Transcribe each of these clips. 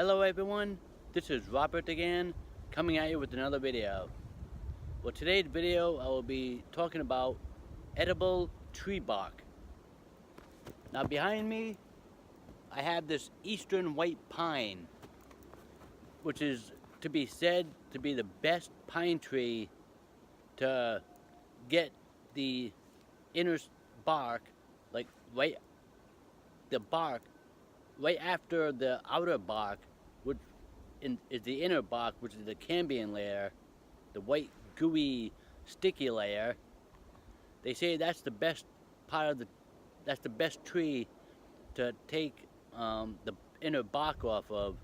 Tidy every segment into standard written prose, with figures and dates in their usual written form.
Hello everyone, this is Robert again, coming at you with another video. Well, today's video I will be talking about edible tree bark. Now behind me I have this eastern white pine, which is to be said to be the best pine tree to get the inner bark, like the bark right after the outer bark, which is the inner bark, which is the cambian layer, the white gooey sticky layer. They say that's the best part of that's the best tree to take the inner bark off of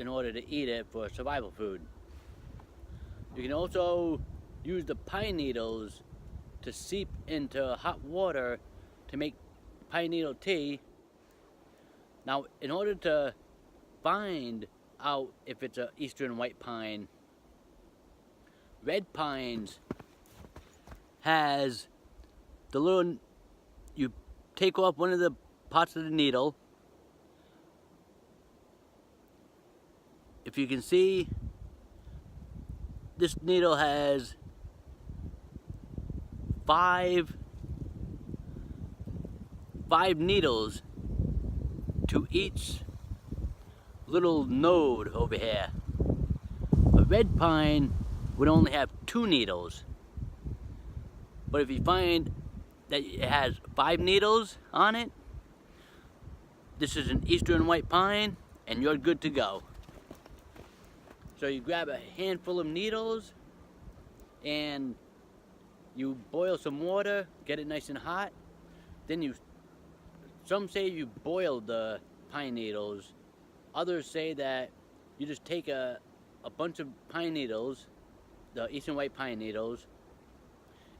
in order to eat it for survival food. You can also use the pine needles to seep into hot water to make pine needle tea. Now, in order to find out if it's an eastern white pine, red pines has the little, you take off one of the parts of the needle. If you can see, this needle has five needles to each little node over here. A red pine would only have 2 needles. But if you find that it has 5 needles on it, this is an eastern white pine and you're good to go. So you grab a handful of needles and you boil some water, get it nice and hot. Then some say you boil the pine needles. Others say that you just take a bunch of pine needles, the eastern white pine needles,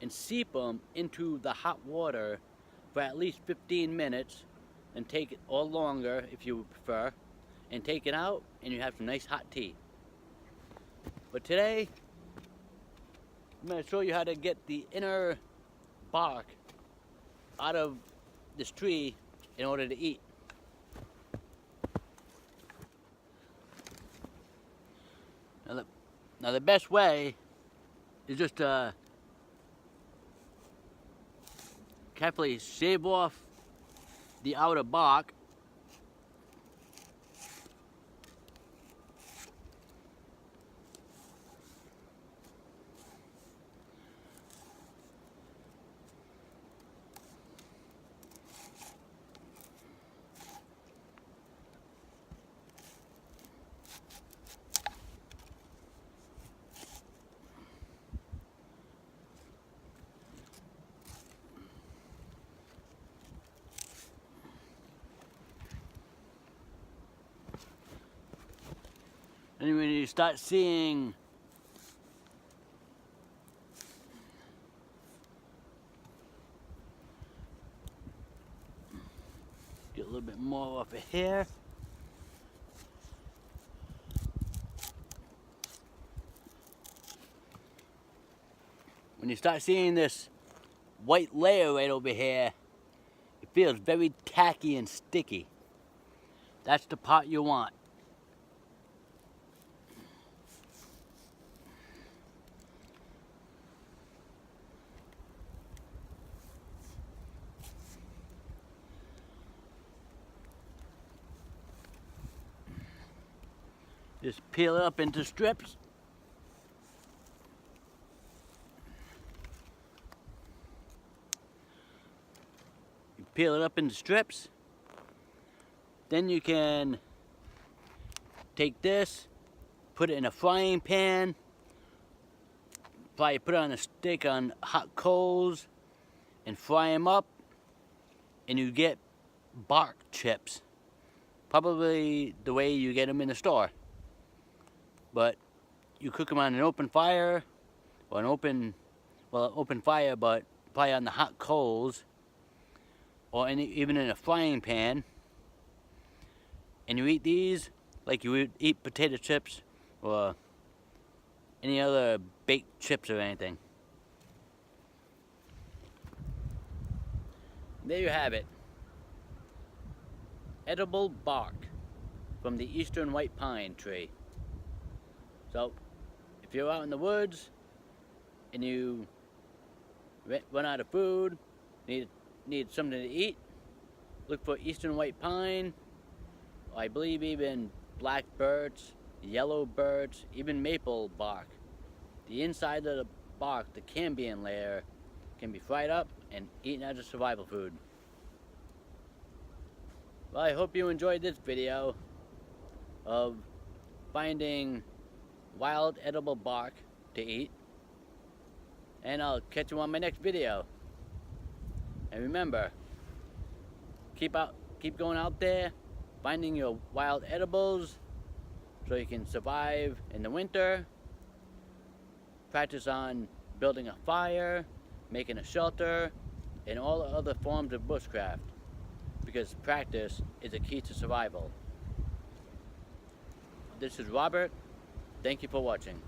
and seep them into the hot water for at least 15 minutes, and take it, or longer if you prefer, and take it out and you have some nice hot tea. But today, I'm going to show you how to get the inner bark out of this tree in order to eat. Now the best way is just to carefully shave off the outer bark. And when you start seeing get a little bit more off of here. When you start seeing this white layer right over here, it feels very tacky and sticky. That's the part you want. Just peel it up into strips. You peel it up into strips. Then you can take this, put it in a frying pan, probably put it on a stick on hot coals and fry them up, and you get bark chips. Probably the way you get them in the store. But you cook them on an open fire, or an open fire, but probably on the hot coals, or even in a frying pan. And you eat these like you would eat potato chips or any other baked chips or anything. There you have it. Edible bark. from the eastern white pine tree. So, if you're out in the woods and you run out of food, need something to eat, look for eastern white pine, or I believe even black birch, yellow birch, even maple bark. The inside of the bark, the cambian layer, can be fried up and eaten as a survival food. Well, I hope you enjoyed this video of finding wild edible bark to eat, and I'll catch you on my next video. And remember, keep going out there, finding your wild edibles so you can survive in the winter. Practice on building a fire, making a shelter, and all the other forms of bushcraft, because practice is a key to survival. This is Robert. Thank you for watching.